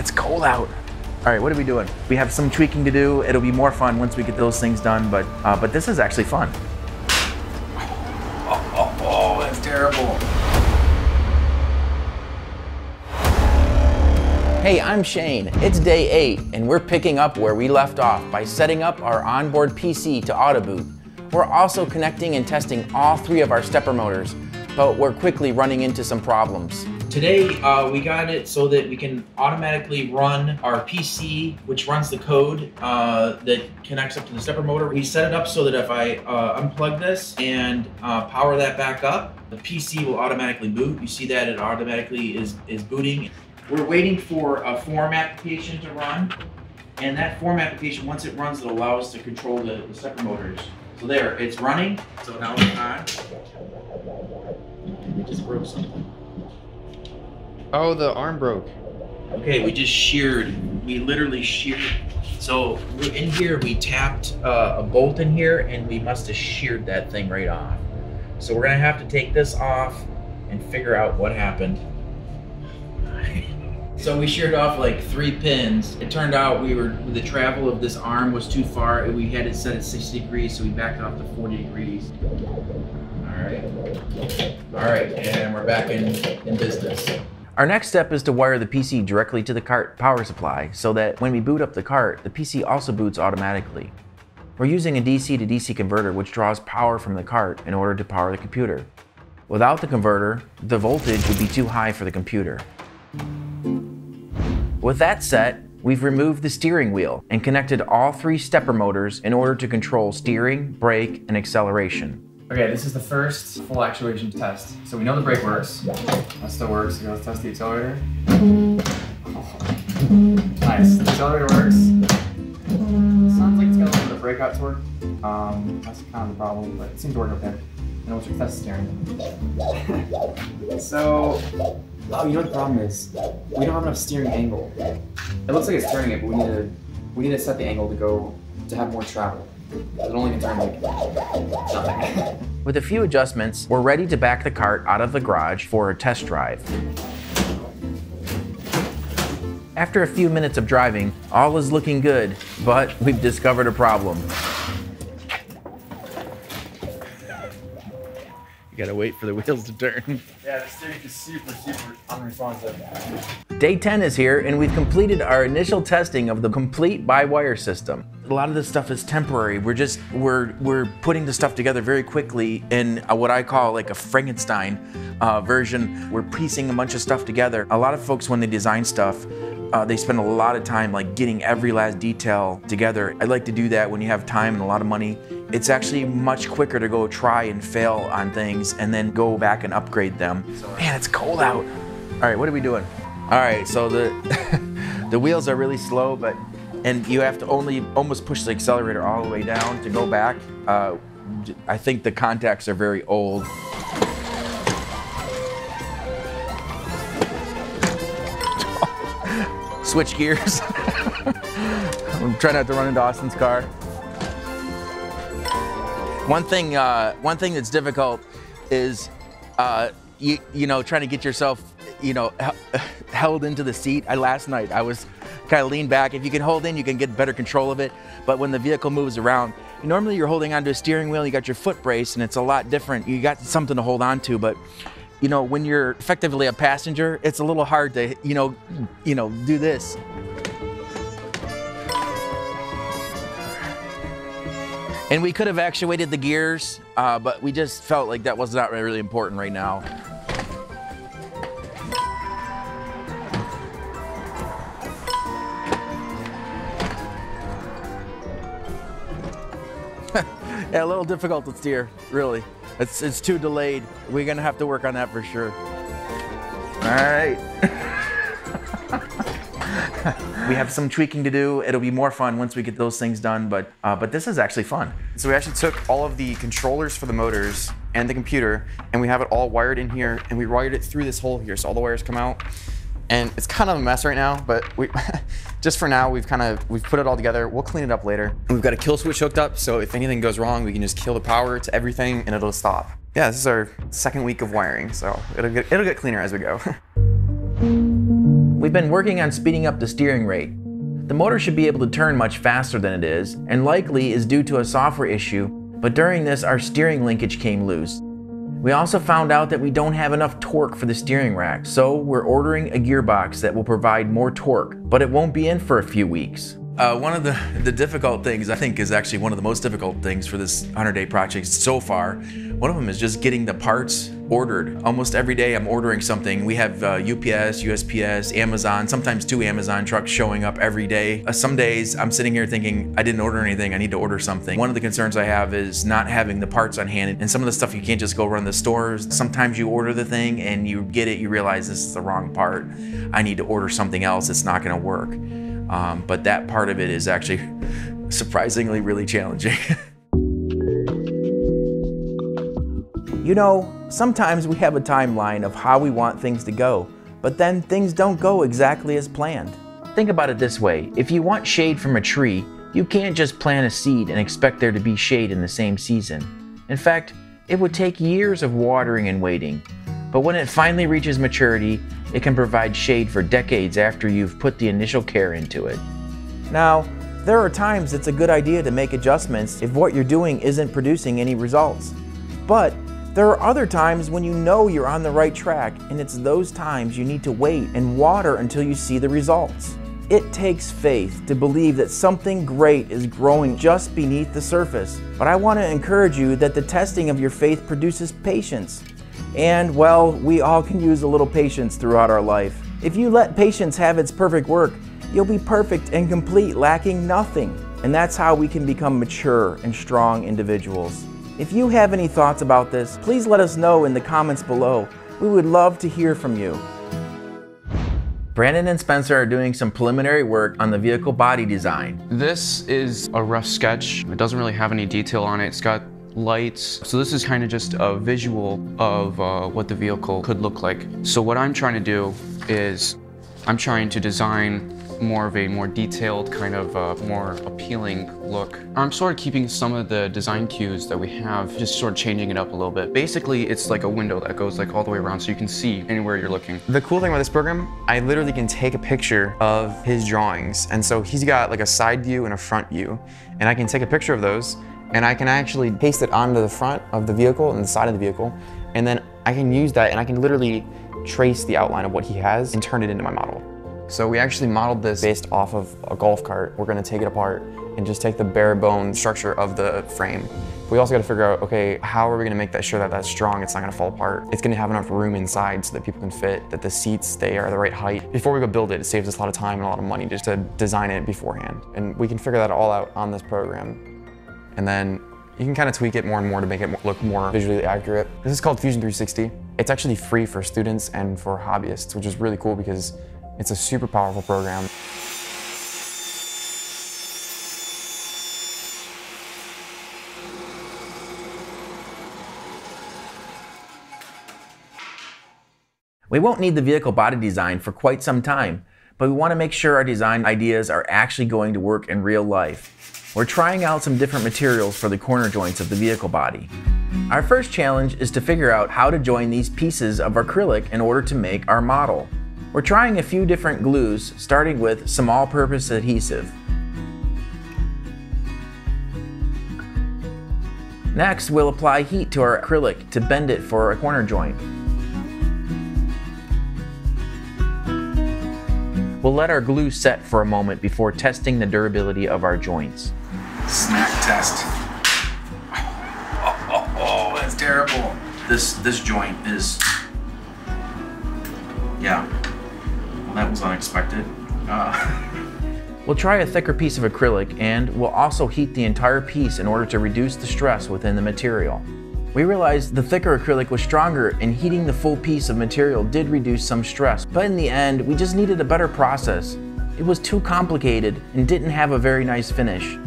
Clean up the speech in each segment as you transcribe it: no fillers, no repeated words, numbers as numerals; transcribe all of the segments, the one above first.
it's cold out. All right, what are we doing? We have some tweaking to do. It'll be more fun once we get those things done, but this is actually fun. Oh, that's terrible. Hey, I'm Shane. It's day 8, and we're picking up where we left off by setting up our onboard PC to auto boot. We're also connecting and testing all 3 of our stepper motors, but we're quickly running into some problems. Today, we got it so that we can automatically run our PC, which runs the code that connects up to the stepper motor. We set it up so that if I unplug this and power that back up, the PC will automatically boot. You see that it automatically is booting. We're waiting for a form application to run, and that form application, once it runs, it'll allow us to control the stepper motors. So there, it's running, so now it's on. We just broke something. Oh, the arm broke. Okay, we just sheared. We literally sheared. So in here, we tapped a bolt in here, and we must have sheared that thing right off. So we're gonna have to take this off and figure out what happened. So we sheared off like 3 pins. It turned out the travel of this arm was too far, and we had it set at 60 degrees, so we backed off to 40 degrees. All right, and we're back in business. Our next step is to wire the PC directly to the cart power supply so that when we boot up the cart, the PC also boots automatically. We're using a DC to DC converter which draws power from the cart in order to power the computer. Without the converter, the voltage would be too high for the computer. With that set, we've removed the steering wheel and connected all 3 stepper motors in order to control steering, brake, and acceleration. Okay, this is the first full actuation test. So we know the brake works. That still works. So let's test the accelerator. Nice. The accelerator works. Sounds like it's got a little bit of breakout torque. That's kind of the problem, but it seems to work okay. And we'll test the steering. So, oh, you know what the problem is? We don't have enough steering angle. It looks like it's turning it, but we need to set the angle to have more travel. It only can turn like nothing. With a few adjustments, we're ready to back the cart out of the garage for a test drive. After a few minutes of driving, all is looking good, but we've discovered a problem. You gotta wait for the wheels to turn. Yeah, the steering is super unresponsive. Day 10 is here, and we've completed our initial testing of the complete by-wire system. A lot of this stuff is temporary. We're putting the stuff together very quickly in what I call like a Frankenstein version. We're piecing a bunch of stuff together. A lot of folks, when they design stuff, they spend a lot of time like getting every last detail together. I'd like to do that when you have time and a lot of money. It's actually much quicker to go try and fail on things and then go back and upgrade them. Man, it's cold out. All right, what are we doing? All right, so the wheels are really slow, and you have to almost push the accelerator all the way down to go back. I think the contacts are very old. Switch gears. I'm trying not to run into Austin's car. One thing that's difficult is, you know, trying to get yourself, you know, held into the seat. Last night I was kind of leaned back. If you can hold in, you can get better control of it. But when the vehicle moves around, normally you're holding onto a steering wheel, you got your foot brace, and it's a lot different. You got something to hold on to, but you know, when you're effectively a passenger, it's a little hard to, you know, do this. And we could have actuated the gears, but we just felt like that was not really important right now. Yeah, a little difficult to steer, really. It's too delayed. We're gonna have to work on that for sure. All right. We have some tweaking to do. It'll be more fun once we get those things done, but this is actually fun. So we actually took all of the controllers for the motors and the computer, and we have it all wired in here, and we wired it through this hole here, so all the wires come out. And it's kind of a mess right now, but just for now, we've put it all together. We'll clean it up later. And we've got a kill switch hooked up, so if anything goes wrong, we can just kill the power to everything and it'll stop. Yeah, this is our second week of wiring, so it'll get cleaner as we go. We've been working on speeding up the steering rate. The motor should be able to turn much faster than it is, and likely is due to a software issue, but during this our steering linkage came loose. We also found out that we don't have enough torque for the steering rack, so we're ordering a gearbox that will provide more torque, but it won't be in for a few weeks. One of the difficult things, I think, is actually one of the most difficult things for this 100-day project so far. One of them is just getting the parts ordered. Almost every day I'm ordering something. We have UPS, USPS, Amazon, sometimes 2 Amazon trucks showing up every day. Some days I'm sitting here thinking, I didn't order anything, I need to order something. One of the concerns I have is not having the parts on hand, and some of the stuff you can't just go run the stores. Sometimes you order the thing and you get it, you realize this is the wrong part. I need to order something else, it's not gonna work. But that part of it is actually surprisingly really challenging. You know, sometimes we have a timeline of how we want things to go, but then things don't go exactly as planned. Think about it this way, if you want shade from a tree, you can't just plant a seed and expect there to be shade in the same season. In fact, it would take years of watering and waiting. But when it finally reaches maturity, it can provide shade for decades after you've put the initial care into it. Now, there are times it's a good idea to make adjustments if what you're doing isn't producing any results. But there are other times when you know you're on the right track, and it's those times you need to wait and water until you see the results. It takes faith to believe that something great is growing just beneath the surface. But I want to encourage you that the testing of your faith produces patience. And, well, we all can use a little patience throughout our life. If you let patience have its perfect work, you'll be perfect and complete, lacking nothing. And that's how we can become mature and strong individuals. If you have any thoughts about this, please let us know in the comments below. We would love to hear from you. Brandon and Spencer are doing some preliminary work on the vehicle body design. This is a rough sketch. It doesn't really have any detail on it. It's got lights. So this is kind of just a visual of what the vehicle could look like. So what I'm trying to do is I'm trying to design more of a more detailed, kind of more appealing look. I'm sort of keeping some of the design cues that we have, just sort of changing it up a little bit. Basically, it's like a window that goes like all the way around so you can see anywhere you're looking. The cool thing about this program, I literally can take a picture of his drawings. And so he's got like a side view and a front view. And I can take a picture of those and I can actually paste it onto the front of the vehicle and the side of the vehicle. And then I can use that and I can literally trace the outline of what he has and turn it into my model. So we actually modeled this based off of a golf cart. We're gonna take it apart and just take the bare bone structure of the frame. We also gotta figure out, okay, how are we gonna make that sure that that's strong, it's not gonna fall apart. It's gonna have enough room inside so that people can fit, that the seats, they are the right height. Before we go build it, it saves us a lot of time and a lot of money just to design it beforehand. And we can figure that all out on this program. And then you can kind of tweak it more and more to make it look more visually accurate. This is called Fusion 360. It's actually free for students and for hobbyists, which is really cool because it's a super powerful program. We won't need the vehicle body design for quite some time, but we want to make sure our design ideas are actually going to work in real life. We're trying out some different materials for the corner joints of the vehicle body. Our first challenge is to figure out how to join these pieces of acrylic in order to make our model. We're trying a few different glues, starting with some all-purpose adhesive. Next, we'll apply heat to our acrylic to bend it for a corner joint. We'll let our glue set for a moment before testing the durability of our joints. Snack test. Oh, that's terrible. This joint is, yeah. That was unexpected. We'll try a thicker piece of acrylic and we'll also heat the entire piece in order to reduce the stress within the material. We realized the thicker acrylic was stronger and heating the full piece of material did reduce some stress, but in the end we just needed a better process. It was too complicated and didn't have a very nice finish.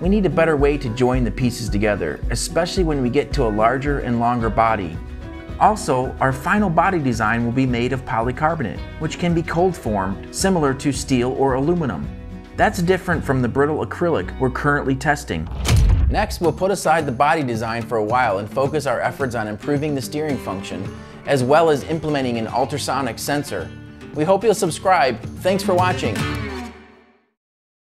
We need a better way to join the pieces together, especially when we get to a larger and longer body. Also, our final body design will be made of polycarbonate, which can be cold formed, similar to steel or aluminum. That's different from the brittle acrylic we're currently testing. Next, we'll put aside the body design for a while and focus our efforts on improving the steering function, as well as implementing an ultrasonic sensor. We hope you'll subscribe. Thanks for watching.